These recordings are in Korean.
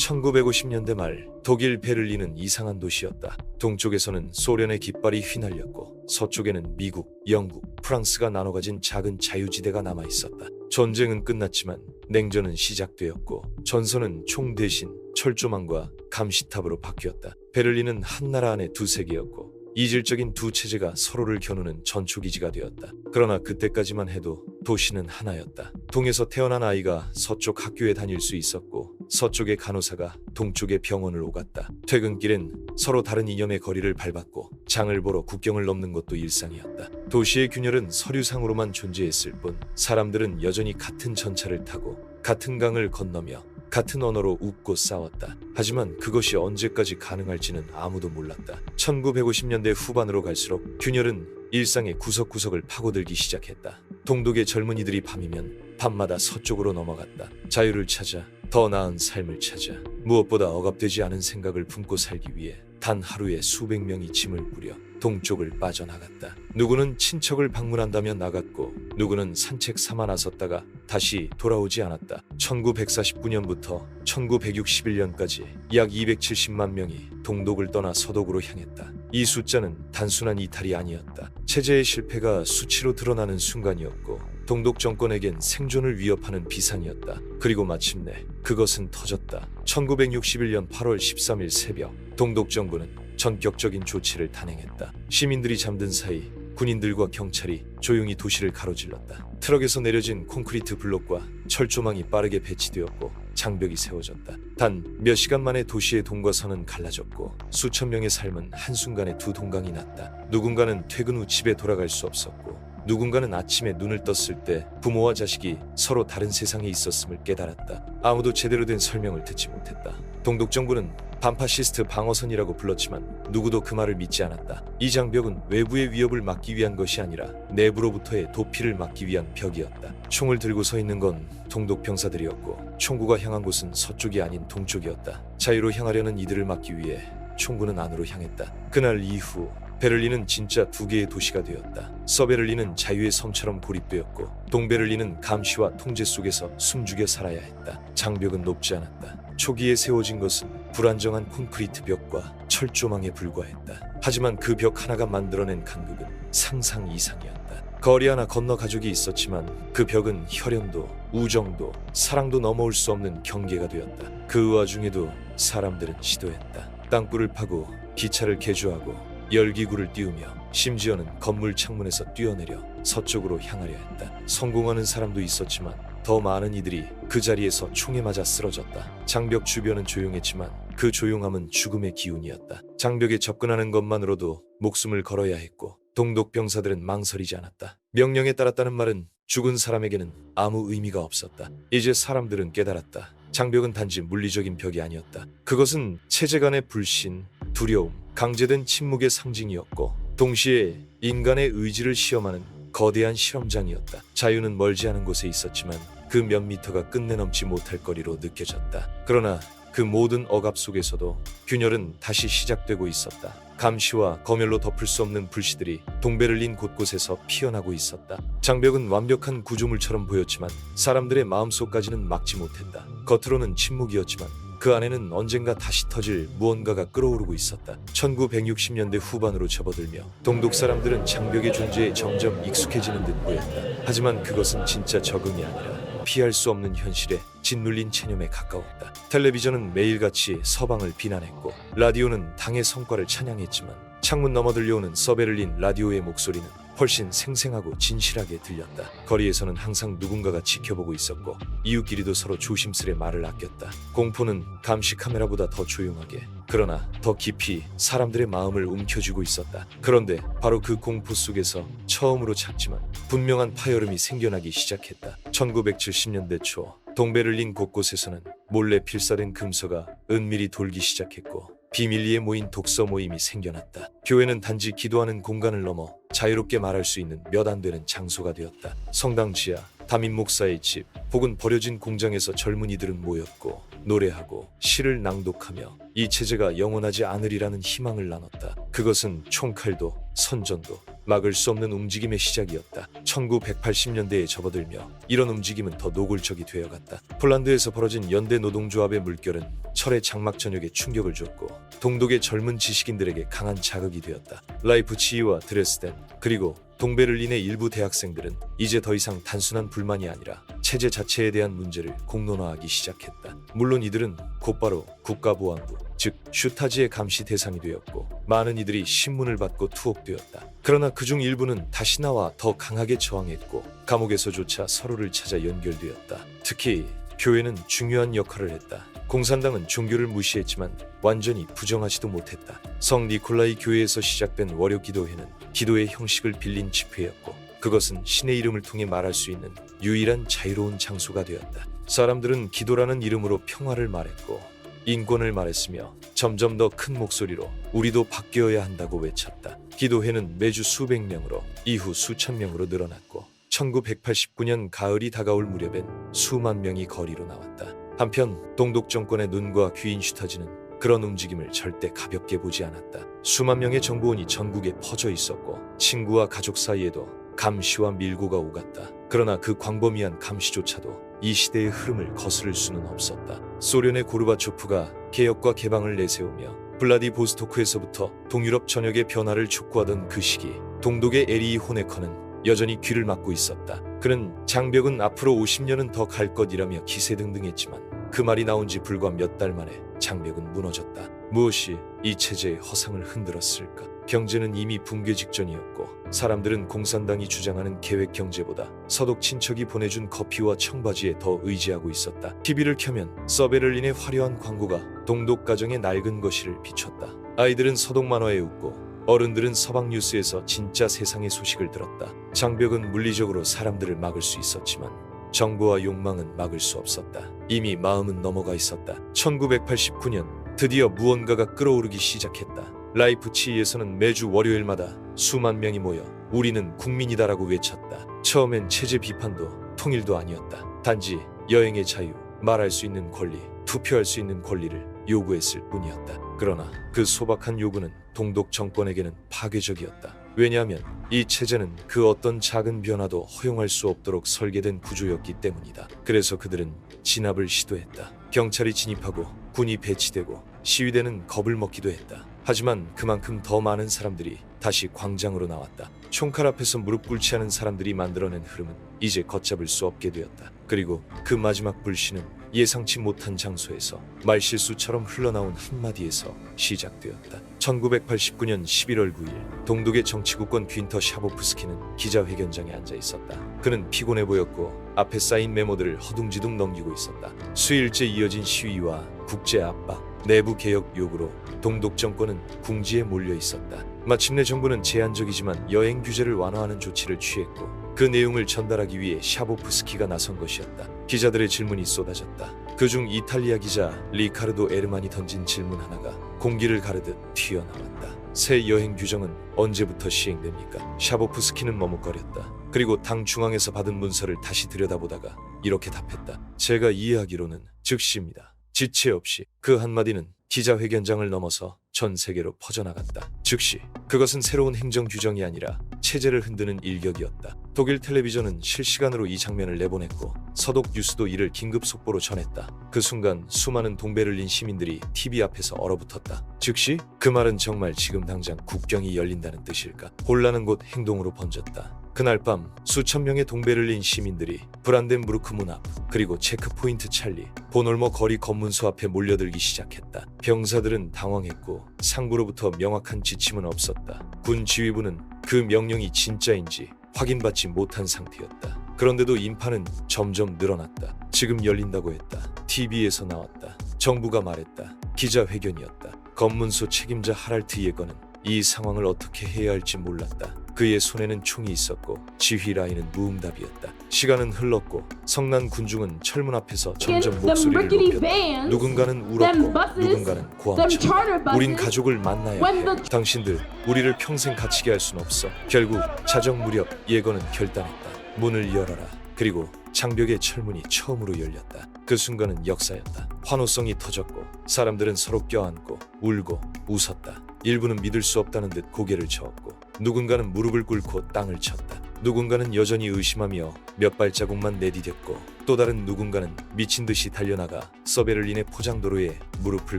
1950년대 말 독일 베를린은 이상한 도시였다. 동쪽에서는 소련의 깃발이 휘날렸고 서쪽에는 미국, 영국, 프랑스가 나눠 가진 작은 자유지대가 남아 있었다. 전쟁은 끝났지만 냉전은 시작되었고 전선은 총 대신 철조망과 감시탑으로 바뀌었다. 베를린은 한 나라 안에 두 세계였고 이질적인 두 체제가 서로를 겨누는 전초기지가 되었다. 그러나 그때까지만 해도 도시는 하나였다. 동에서 태어난 아이가 서쪽 학교에 다닐 수 있었고 서쪽의 간호사가 동쪽의 병원을 오갔다. 퇴근길엔 서로 다른 이념의 거리를 밟았고 장을 보러 국경을 넘는 것도 일상이었다. 도시의 균열은 서류상으로만 존재했을 뿐 사람들은 여전히 같은 전차를 타고 같은 강을 건너며 같은 언어로 웃고 싸웠다. 하지만 그것이 언제까지 가능할지는 아무도 몰랐다. 1950년대 후반으로 갈수록 균열은 일상의 구석구석을 파고들기 시작했다. 동독의 젊은이들이 밤이면 밤마다 서쪽으로 넘어갔다. 자유를 찾아, 더 나은 삶을 찾아, 무엇보다 억압되지 않은 생각을 품고 살기 위해 단 하루에 수백 명이 짐을 꾸려 동쪽을 빠져나갔다. 누구는 친척을 방문한다며 나갔고 누구는 산책 삼아 나섰다가 다시 돌아오지 않았다. 1949년부터 1961년까지 약 270만 명이 동독을 떠나 서독으로 향했다. 이 숫자는 단순한 이탈이 아니었다. 체제의 실패가 수치로 드러나는 순간이었고 동독 정권에겐 생존을 위협하는 비상이었다. 그리고 마침내 그것은 터졌다. 1961년 8월 13일 새벽 동독 정부는 전격적인 조치를 단행했다. 시민들이 잠든 사이 군인들과 경찰이 조용히 도시를 가로질렀다. 트럭에서 내려진 콘크리트 블록과 철조망이 빠르게 배치되었고 장벽이 세워졌다. 단 몇 시간 만에 도시의 동과 서는 갈라졌고 수천 명의 삶은 한순간에 두 동강이 났다. 누군가는 퇴근 후 집에 돌아갈 수 없었고 누군가는 아침에 눈을 떴을 때 부모와 자식이 서로 다른 세상에 있었음을 깨달았다. 아무도 제대로 된 설명을 듣지 못했다. 동독 정부는 반파시스트 방어선이라고 불렀지만 누구도 그 말을 믿지 않았다. 이 장벽은 외부의 위협을 막기 위한 것이 아니라 내부로부터의 도피를 막기 위한 벽이었다. 총을 들고 서 있는 건 동독 병사들이었고 총구가 향한 곳은 서쪽이 아닌 동쪽이었다. 자유로 향하려는 이들을 막기 위해 총구는 안으로 향했다. 그날 이후 베를린은 진짜 두 개의 도시가 되었다. 서베를린은 자유의 섬처럼 고립되었고 동베를린은 감시와 통제 속에서 숨죽여 살아야 했다. 장벽은 높지 않았다. 초기에 세워진 것은 불안정한 콘크리트 벽과 철조망에 불과했다. 하지만 그 벽 하나가 만들어낸 간극은 상상 이상이었다. 거리 하나 건너 가족이 있었지만 그 벽은 혈연도, 우정도, 사랑도 넘어올 수 없는 경계가 되었다. 그 와중에도 사람들은 시도했다. 땅굴을 파고 기차를 개조하고 열기구를 띄우며 심지어는 건물 창문에서 뛰어내려 서쪽으로 향하려 했다. 성공하는 사람도 있었지만 더 많은 이들이 그 자리에서 총에 맞아 쓰러졌다. 장벽 주변은 조용했지만 그 조용함은 죽음의 기운이었다. 장벽에 접근하는 것만으로도 목숨을 걸어야 했고 동독 병사들은 망설이지 않았다. 명령에 따랐다는 말은 죽은 사람에게는 아무 의미가 없었다. 이제 사람들은 깨달았다. 장벽은 단지 물리적인 벽이 아니었다. 그것은 체제 간의 불신, 두려움, 강제된 침묵의 상징이었고 동시에 인간의 의지를 시험하는 거대한 실험장이었다. 자유는 멀지 않은 곳에 있었지만 그 몇 미터가 끝내 넘지 못할 거리로 느껴졌다. 그러나 그 모든 억압 속에서도 균열은 다시 시작되고 있었다. 감시와 검열로 덮을 수 없는 불씨들이 동베를린 곳곳에서 피어나고 있었다. 장벽은 완벽한 구조물처럼 보였지만 사람들의 마음속까지는 막지 못했다. 겉으로는 침묵이었지만 그 안에는 언젠가 다시 터질 무언가가 끓어오르고 있었다. 1960년대 후반으로 접어들며 동독 사람들은 장벽의 존재에 점점 익숙해지는 듯 보였다. 하지만 그것은 진짜 적응이 아니라 피할 수 없는 현실에 짓눌린 체념에 가까웠다. 텔레비전은 매일같이 서방을 비난했고 라디오는 당의 성과를 찬양했지만 창문 너머 들려오는 서베를린 라디오의 목소리는 훨씬 생생하고 진실하게 들렸다. 거리에서는 항상 누군가가 지켜보고 있었고 이웃끼리도 서로 조심스레 말을 아꼈다. 공포는 감시 카메라보다 더 조용하게 그러나 더 깊이 사람들의 마음을 움켜쥐고 있었다. 그런데 바로 그 공포 속에서 처음으로 작지만 분명한 파열음이 생겨나기 시작했다. 1970년대 초 동베를린 곳곳에서는 몰래 필사된 금서가 은밀히 돌기 시작했고 비밀리에 모인 독서 모임이 생겨났다. 교회는 단지 기도하는 공간을 넘어 자유롭게 말할 수 있는 몇 안 되는 장소가 되었다. 성당 지하, 담임 목사의 집, 혹은 버려진 공장에서 젊은이들은 모였고 노래하고 시를 낭독하며 이 체제가 영원하지 않으리라는 희망을 나눴다. 그것은 총칼도 선전도 막을 수 없는 움직임의 시작이었다. 1980년대에 접어들며 이런 움직임은 더 노골적이 되어갔다. 폴란드에서 벌어진 연대 노동조합의 물결은 철의 장막 전역에 충격을 줬고 동독의 젊은 지식인들에게 강한 자극이 되었다. 라이프치히와 드레스덴 그리고 동베를린의 일부 대학생들은 이제 더 이상 단순한 불만이 아니라 체제 자체에 대한 문제를 공론화하기 시작했다. 물론 이들은 곧바로 국가보안부, 즉 슈타지의 감시 대상이 되었고 많은 이들이 신문을 받고 투옥되었다. 그러나 그중 일부는 다시 나와 더 강하게 저항했고 감옥에서조차 서로를 찾아 연결되었다. 특히 교회는 중요한 역할을 했다. 공산당은 종교를 무시했지만 완전히 부정하지도 못했다. 성 니콜라이 교회에서 시작된 월요 기도회는 기도의 형식을 빌린 집회였고 그것은 신의 이름을 통해 말할 수 있는 유일한 자유로운 장소가 되었다. 사람들은 기도라는 이름으로 평화를 말했고 인권을 말했으며 점점 더 큰 목소리로 우리도 바뀌어야 한다고 외쳤다. 기도회는 매주 수백 명으로 이후 수천 명으로 늘어났고 1989년 가을이 다가올 무렵엔 수만 명이 거리로 나왔다. 한편 동독 정권의 눈과 귀인 슈타지는 그런 움직임을 절대 가볍게 보지 않았다. 수만 명의 정보원이 전국에 퍼져 있었고 친구와 가족 사이에도 감시와 밀고가 오갔다. 그러나 그 광범위한 감시조차도 이 시대의 흐름을 거스를 수는 없었다. 소련의 고르바초프가 개혁과 개방을 내세우며 블라디보스토크에서부터 동유럽 전역의 변화를 촉구하던 그 시기 동독의 에리히 호네커는 여전히 귀를 막고 있었다. 그는 장벽은 앞으로 50년은 더 갈 것이라며 기세등등했지만 그 말이 나온 지 불과 몇 달 만에 장벽은 무너졌다. 무엇이 이 체제의 허상을 흔들었을까? 경제는 이미 붕괴 직전이었고 사람들은 공산당이 주장하는 계획 경제보다 서독 친척이 보내준 커피와 청바지에 더 의지하고 있었다. TV를 켜면 서베를린의 화려한 광고가 동독 가정의 낡은 거실을 비췄다. 아이들은 서독 만화에 웃고 어른들은 서방 뉴스에서 진짜 세상의 소식을 들었다. 장벽은 물리적으로 사람들을 막을 수 있었지만 정보와 욕망은 막을 수 없었다. 이미 마음은 넘어가 있었다. 1989년 드디어 무언가가 끓어오르기 시작했다. 라이프치히에서는 매주 월요일마다 수만 명이 모여 우리는 국민이다라고 외쳤다. 처음엔 체제 비판도 통일도 아니었다. 단지 여행의 자유, 말할 수 있는 권리, 투표할 수 있는 권리를 요구했을 뿐이었다. 그러나 그 소박한 요구는 동독 정권에게는 파괴적이었다. 왜냐하면 이 체제는 그 어떤 작은 변화도 허용할 수 없도록 설계된 구조였기 때문이다. 그래서 그들은 진압을 시도했다. 경찰이 진입하고 군이 배치되고 시위대는 겁을 먹기도 했다. 하지만 그만큼 더 많은 사람들이 다시 광장으로 나왔다. 총칼 앞에서 무릎 꿇지 않은 사람들이 만들어낸 흐름은 이제 걷잡을 수 없게 되었다. 그리고 그 마지막 불씨는 예상치 못한 장소에서 말실수처럼 흘러나온 한마디에서 시작되었다. 1989년 11월 9일 동독의 정치국권 귄터 샤보프스키는 기자회견장에 앉아 있었다. 그는 피곤해 보였고 앞에 쌓인 메모들을 허둥지둥 넘기고 있었다. 수일째 이어진 시위와 국제 압박, 내부 개혁 요구로 동독 정권은 궁지에 몰려 있었다. 마침내 정부는 제한적이지만 여행 규제를 완화하는 조치를 취했고 그 내용을 전달하기 위해 샤보프스키가 나선 것이었다. 기자들의 질문이 쏟아졌다. 그중 이탈리아 기자 리카르도 에르만이 던진 질문 하나가 공기를 가르듯 튀어나왔다. 새 여행 규정은 언제부터 시행됩니까? 샤보프스키는 머뭇거렸다. 그리고 당 중앙에서 받은 문서를 다시 들여다보다가 이렇게 답했다. 제가 이해하기로는 즉시입니다. 지체 없이. 그 한마디는 기자회견장을 넘어서 전 세계로 퍼져나갔다. 즉시. 그것은 새로운 행정 규정이 아니라 체제를 흔드는 일격이었다. 독일 텔레비전은 실시간으로 이 장면을 내보냈고 서독 뉴스도 이를 긴급 속보로 전했다. 그 순간 수많은 동베를린 시민들이 TV 앞에서 얼어붙었다. 즉시? 그 말은 정말 지금 당장 국경이 열린다는 뜻일까? 혼란은 곧 행동으로 번졌다. 그날 밤 수천 명의 동베를린 시민들이 브란덴부르크 문 앞, 그리고 체크포인트 찰리, 보놀모 거리 검문소 앞에 몰려들기 시작했다. 병사들은 당황했고 상부로부터 명확한 지침은 없었다. 군 지휘부는 그 명령이 진짜인지 확인받지 못한 상태였다. 그런데도 인파는 점점 늘어났다. 지금 열린다고 했다. TV에서 나왔다. 정부가 말했다. 기자회견이었다. 검문소 책임자 하랄트 예거는 이 상황을 어떻게 해야 할지 몰랐다. 그의 손에는 총이 있었고 지휘 라인은 무응답이었다. 시간은 흘렀고 성난 군중은 철문 앞에서 점점 목소리를 높였다. 누군가는 울었고 누군가는 고함쳤다. 우린 가족을 만나야 해. 당신들 우리를 평생 갇히게 할 순 없어. 결국 자정 무렵 예거는 결단했다. 문을 열어라. 그리고 장벽의 철문이 처음으로 열렸다. 그 순간은 역사였다. 환호성이 터졌고 사람들은 서로 껴안고 울고 웃었다. 일부는 믿을 수 없다는 듯 고개를 저었고 누군가는 무릎을 꿇고 땅을 쳤다. 누군가는 여전히 의심하며 몇 발자국만 내디뎠고 또 다른 누군가는 미친 듯이 달려나가 서베를린의 포장도로에 무릎을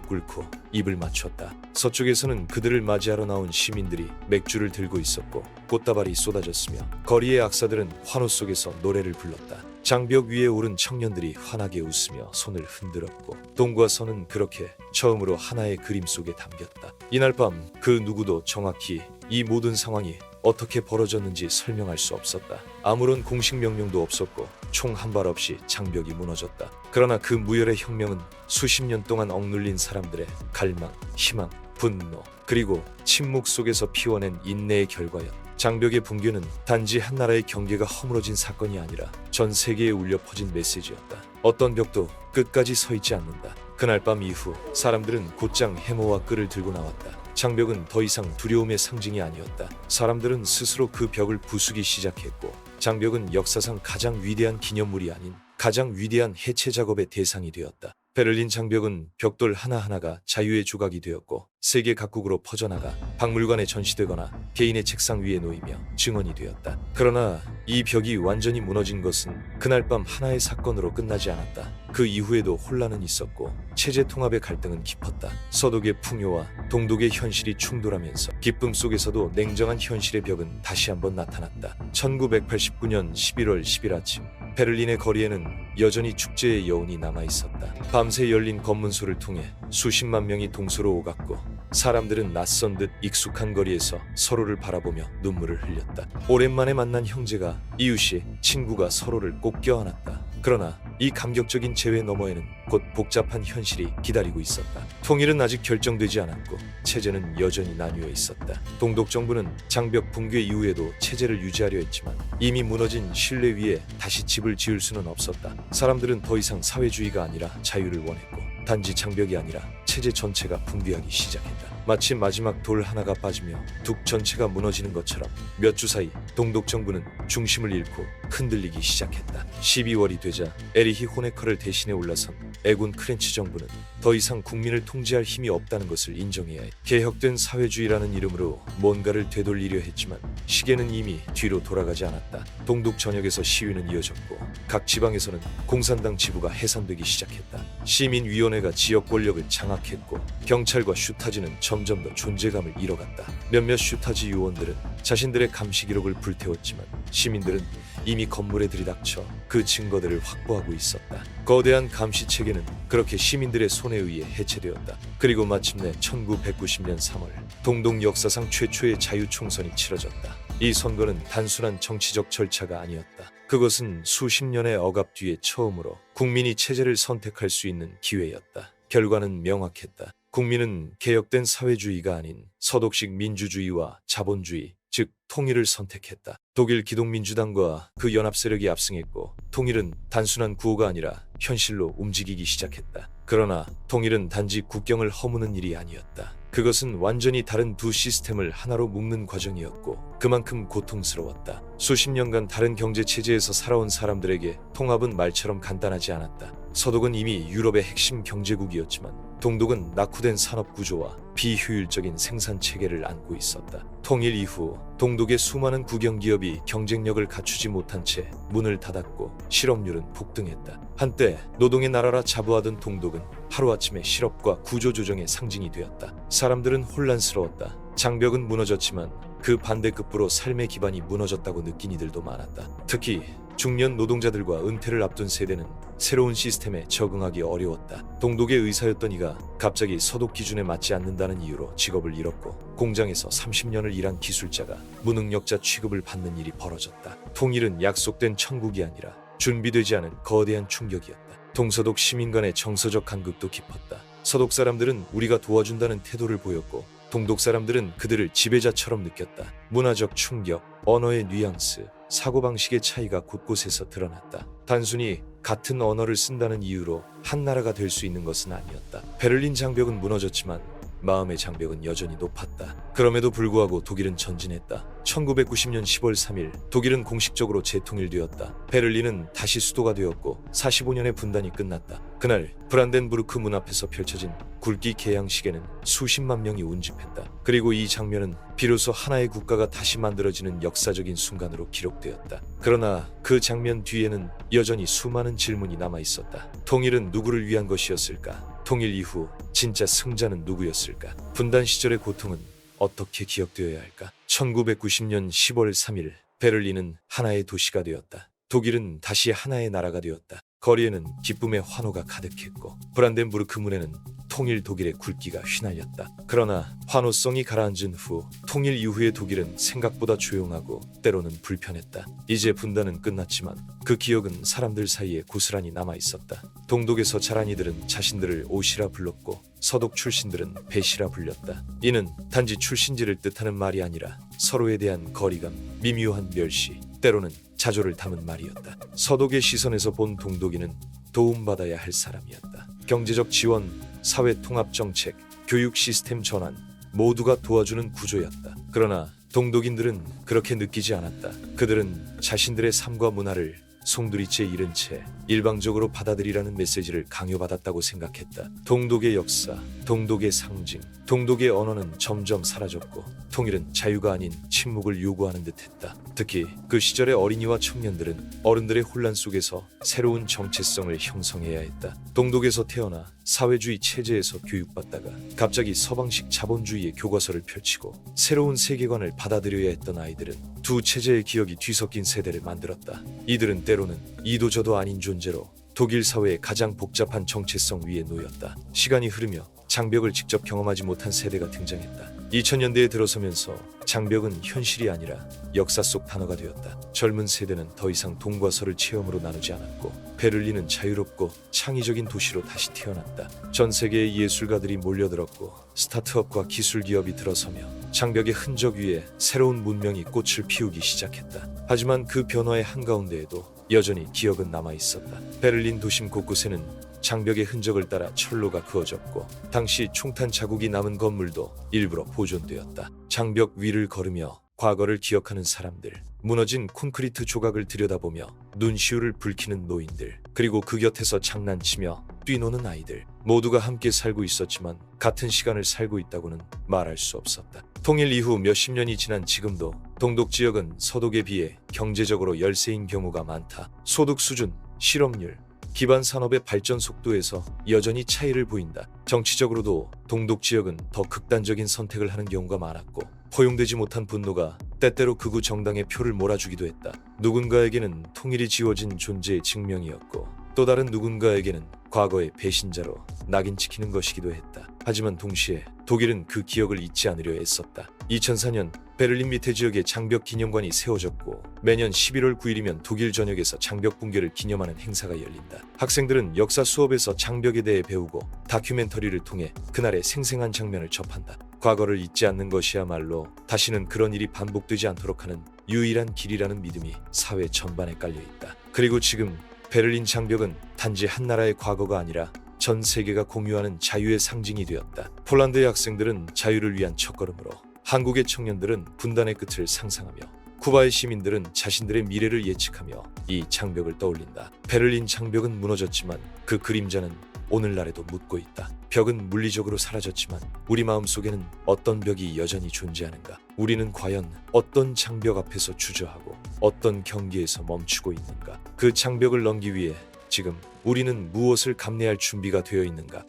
꿇고 입을 맞췄다. 서쪽에서는 그들을 맞이하러 나온 시민들이 맥주를 들고 있었고 꽃다발이 쏟아졌으며 거리의 악사들은 환호 속에서 노래를 불렀다. 장벽 위에 오른 청년들이 환하게 웃으며 손을 흔들었고 동과 서는 그렇게 처음으로 하나의 그림 속에 담겼다. 이날 밤 그 누구도 정확히 이 모든 상황이 어떻게 벌어졌는지 설명할 수 없었다. 아무런 공식 명령도 없었고 총 한 발 없이 장벽이 무너졌다. 그러나 그 무혈의 혁명은 수십 년 동안 억눌린 사람들의 갈망, 희망, 분노, 그리고 침묵 속에서 피워낸 인내의 결과였다. 장벽의 붕괴는 단지 한 나라의 경계가 허물어진 사건이 아니라 전 세계에 울려 퍼진 메시지였다. 어떤 벽도 끝까지 서 있지 않는다. 그날 밤 이후 사람들은 곧장 해머와 끈을 들고 나왔다. 장벽은 더 이상 두려움의 상징이 아니었다. 사람들은 스스로 그 벽을 부수기 시작했고 장벽은 역사상 가장 위대한 기념물이 아닌 가장 위대한 해체 작업의 대상이 되었다. 베를린 장벽은 벽돌 하나하나가 자유의 조각이 되었고 세계 각국으로 퍼져나가 박물관에 전시되거나 개인의 책상 위에 놓이며 증언이 되었다. 그러나 이 벽이 완전히 무너진 것은 그날 밤 하나의 사건으로 끝나지 않았다. 그 이후에도 혼란은 있었고 체제 통합의 갈등은 깊었다. 서독의 풍요와 동독의 현실이 충돌하면서 기쁨 속에서도 냉정한 현실의 벽은 다시 한번 나타났다. 1989년 11월 10일 아침 베를린의 거리에는 여전히 축제의 여운이 남아있었다. 밤새 열린 검문소를 통해 수십만 명이 동서로 오갔고 사람들은 낯선 듯 익숙한 거리에서 서로를 바라보며 눈물을 흘렸다. 오랜만에 만난 형제가, 이웃이, 친구가 서로를 꼭 껴안았다. 그러나 이 감격적인 재회 너머에는 곧 복잡한 현실이 기다리고 있었다. 통일은 아직 결정되지 않았고 체제는 여전히 나뉘어 있었다. 동독 정부는 장벽 붕괴 이후에도 체제를 유지하려 했지만 이미 무너진 신뢰 위에 다시 집을 지을 수는 없었다. 사람들은 더 이상 사회주의가 아니라 자유를 원했고 단지 장벽이 아니라 체제 전체가 붕괴하기 시작했다. 마치 마지막 돌 하나가 빠지며 북 전체가 무너지는 것처럼 몇 주 사이 동독 정부는 중심을 잃고 흔들리기 시작했다. 12월이 되자 에리히 호네커를 대신해 올라선 애군 크렌치 정부는 더 이상 국민을 통제할 힘이 없다는 것을 인정해야 해. 개혁된 사회주의라는 이름으로 뭔가를 되돌리려 했지만 시계는 이미 뒤로 돌아가지 않았다. 동독 전역에서 시위는 이어졌고 각 지방에서는 공산당 지부가 해산되기 시작했다. 시민위원회가 지역 권력을 장악했고 경찰과 슈타지는 점점 더 존재감을 잃어갔다. 몇몇 슈타지 요원들은 자신들의 감시 기록을 불태웠지만 시민들은 이미 건물에 들이닥쳐 그 증거들을 확보하고 있었다. 거대한 감시 체계는 그렇게 시민들의 손에 의해 해체되었다. 그리고 마침내 1990년 3월 동독 역사상 최초의 자유총선이 치러졌다. 이 선거는 단순한 정치적 절차가 아니었다. 그것은 수십 년의 억압 뒤에 처음으로 국민이 체제를 선택할 수 있는 기회였다. 결과는 명확했다. 국민은 개혁된 사회주의가 아닌 서독식 민주주의와 자본주의, 즉 통일을 선택했다. 독일 기독민주당과 그 연합 세력이 압승했고 통일은 단순한 구호가 아니라 현실로 움직이기 시작했다. 그러나 통일은 단지 국경을 허무는 일이 아니었다. 그것은 완전히 다른 두 시스템을 하나로 묶는 과정이었고 그만큼 고통스러웠다. 수십 년간 다른 경제 체제에서 살아온 사람들에게 통합은 말처럼 간단하지 않았다. 서독은 이미 유럽의 핵심 경제국이었지만 동독은 낙후된 산업 구조와 비효율적인 생산 체계를 안고 있었다. 통일 이후 동독의 수많은 국영기업이 경쟁력을 갖추지 못한 채 문을 닫았고 실업률은 폭등했다. 한때 노동의 나라라 자부하던 동독은 하루아침에 실업과 구조조정의 상징이 되었다. 사람들은 혼란스러웠다. 장벽은 무너졌지만 그 반대급부로 삶의 기반이 무너졌다고 느낀 이들도 많았다. 특히 중년 노동자들과 은퇴를 앞둔 세대는 새로운 시스템에 적응하기 어려웠다. 동독의 의사였던 이가 갑자기 서독 기준에 맞지 않는다는 이유로 직업을 잃었고 공장에서 30년을 일한 기술자가 무능력자 취급을 받는 일이 벌어졌다. 통일은 약속된 천국이 아니라 준비되지 않은 거대한 충격이었다. 동서독 시민 간의 정서적 간극도 깊었다. 서독 사람들은 우리가 도와준다는 태도를 보였고 동독 사람들은 그들을 지배자처럼 느꼈다. 문화적 충격, 언어의 뉘앙스, 사고방식의 차이가 곳곳에서 드러났다. 단순히 같은 언어를 쓴다는 이유로 한 나라가 될 수 있는 것은 아니었다. 베를린 장벽은 무너졌지만 마음의 장벽은 여전히 높았다. 그럼에도 불구하고 독일은 전진했다. 1990년 10월 3일 독일은 공식적으로 재통일되었다. 베를린은 다시 수도가 되었고 45년의 분단이 끝났다. 그날 브란덴부르크 문 앞에서 펼쳐진 굵기 개양식에는 수십만 명이 운집했다. 그리고 이 장면은 비로소 하나의 국가가 다시 만들어지는 역사적인 순간으로 기록되었다. 그러나 그 장면 뒤에는 여전히 수많은 질문이 남아 있었다. 통일은 누구를 위한 것이었을까? 통일 이후 진짜 승자는 누구였을까? 분단 시절의 고통은 어떻게 기억되어야 할까? 1990년 10월 3일 베를린은 하나의 도시가 되었다. 독일은 다시 하나의 나라가 되었다. 거리에는 기쁨의 환호가 가득했고 브란덴부르크 문에는 통일 독일의 굵기가 휘날렸다. 그러나 환호성이 가라앉은 후 통일 이후의 독일은 생각보다 조용하고 때로는 불편했다. 이제 분단은 끝났지만 그 기억은 사람들 사이에 고스란히 남아 있었다. 동독에서 자란 이들은 자신들을 오시라 불렀고 서독 출신들은 배시라 불렸다. 이는 단지 출신지를 뜻하는 말이 아니라 서로에 대한 거리감, 미묘한 멸시, 때로는 자조를 담은 말이었다. 서독의 시선에서 본 동독인은 도움받아야 할 사람이었다. 경제적 지원, 사회 통합 정책, 교육 시스템 전환 모두가 도와주는 구조였다. 그러나 동독인들은 그렇게 느끼지 않았다. 그들은 자신들의 삶과 문화를 송두리째 잃은 채 일방적으로 받아들이라는 메시지를 강요받았다고 생각했다. 동독의 역사, 동독의 상징, 동독의 언어는 점점 사라졌고 통일은 자유가 아닌 침묵을 요구하는 듯했다. 특히 그 시절의 어린이와 청년들은 어른들의 혼란 속에서 새로운 정체성을 형성해야 했다. 동독에서 태어나 사회주의 체제에서 교육받다가 갑자기 서방식 자본주의의 교과서를 펼치고 새로운 세계관을 받아들여야 했던 아이들은 두 체제의 기억이 뒤섞인 세대를 만들었다. 이들은 때로는 이도저도 아닌 존재로 독일 사회의 가장 복잡한 정체성 위에 놓였다. 시간이 흐르며 장벽을 직접 경험하지 못한 세대가 등장했다. 2000년대에 들어서면서 장벽은 현실이 아니라 역사 속 단어가 되었다. 젊은 세대는 더 이상 동과 서를 체험으로 나누지 않았고 베를린은 자유롭고 창의적인 도시로 다시 태어났다. 전 세계의 예술가들이 몰려들었고 스타트업과 기술 기업이 들어서며 장벽의 흔적 위에 새로운 문명이 꽃을 피우기 시작했다. 하지만 그 변화의 한가운데에도 여전히 기억은 남아 있었다. 베를린 도심 곳곳에는 장벽의 흔적을 따라 철로가 그어졌고 당시 총탄 자국이 남은 건물도 일부러 보존되었다. 장벽 위를 걸으며 과거를 기억하는 사람들, 무너진 콘크리트 조각을 들여다보며 눈시울을 붉히는 노인들, 그리고 그 곁에서 장난치며 뛰노는 아이들, 모두가 함께 살고 있었지만 같은 시간을 살고 있다고는 말할 수 없었다. 통일 이후 몇십 년이 지난 지금도 동독 지역은 서독에 비해 경제적으로 열세인 경우가 많다. 소득 수준, 실업률, 기반 산업의 발전 속도에서 여전히 차이를 보인다. 정치적으로도 동독 지역은 더 극단적인 선택을 하는 경우가 많았고 허용되지 못한 분노가 때때로 극우 정당의 표를 몰아주기도 했다. 누군가에게는 통일이 지워진 존재의 증명이었고 또 다른 누군가에게는 과거의 배신자로 낙인 찍히는 것이기도 했다. 하지만 동시에 독일은 그 기억을 잊지 않으려 애썼다. 2004년 베를린 밑에 지역에 장벽 기념관이 세워졌고 매년 11월 9일이면 독일 전역에서 장벽 붕괴를 기념하는 행사가 열린다. 학생들은 역사 수업에서 장벽에 대해 배우고 다큐멘터리를 통해 그날의 생생한 장면을 접한다. 과거를 잊지 않는 것이야말로 다시는 그런 일이 반복되지 않도록 하는 유일한 길이라는 믿음이 사회 전반에 깔려있다. 그리고 지금 베를린 장벽은 단지 한 나라의 과거가 아니라 전 세계가 공유하는 자유의 상징이 되었다. 폴란드의 학생들은 자유를 위한 첫걸음으로, 한국의 청년들은 분단의 끝을 상상하며, 쿠바의 시민들은 자신들의 미래를 예측하며 이 장벽을 떠올린다. 베를린 장벽은 무너졌지만 그 그림자는 오늘날에도 묻고 있다. 벽은 물리적으로 사라졌지만 우리 마음속에는 어떤 벽이 여전히 존재하는가? 우리는 과연 어떤 장벽 앞에서 주저하고 어떤 경계에서 멈추고 있는가? 그 장벽을 넘기 위해 지금 우리는 무엇을 감내할 준비가 되어 있는가?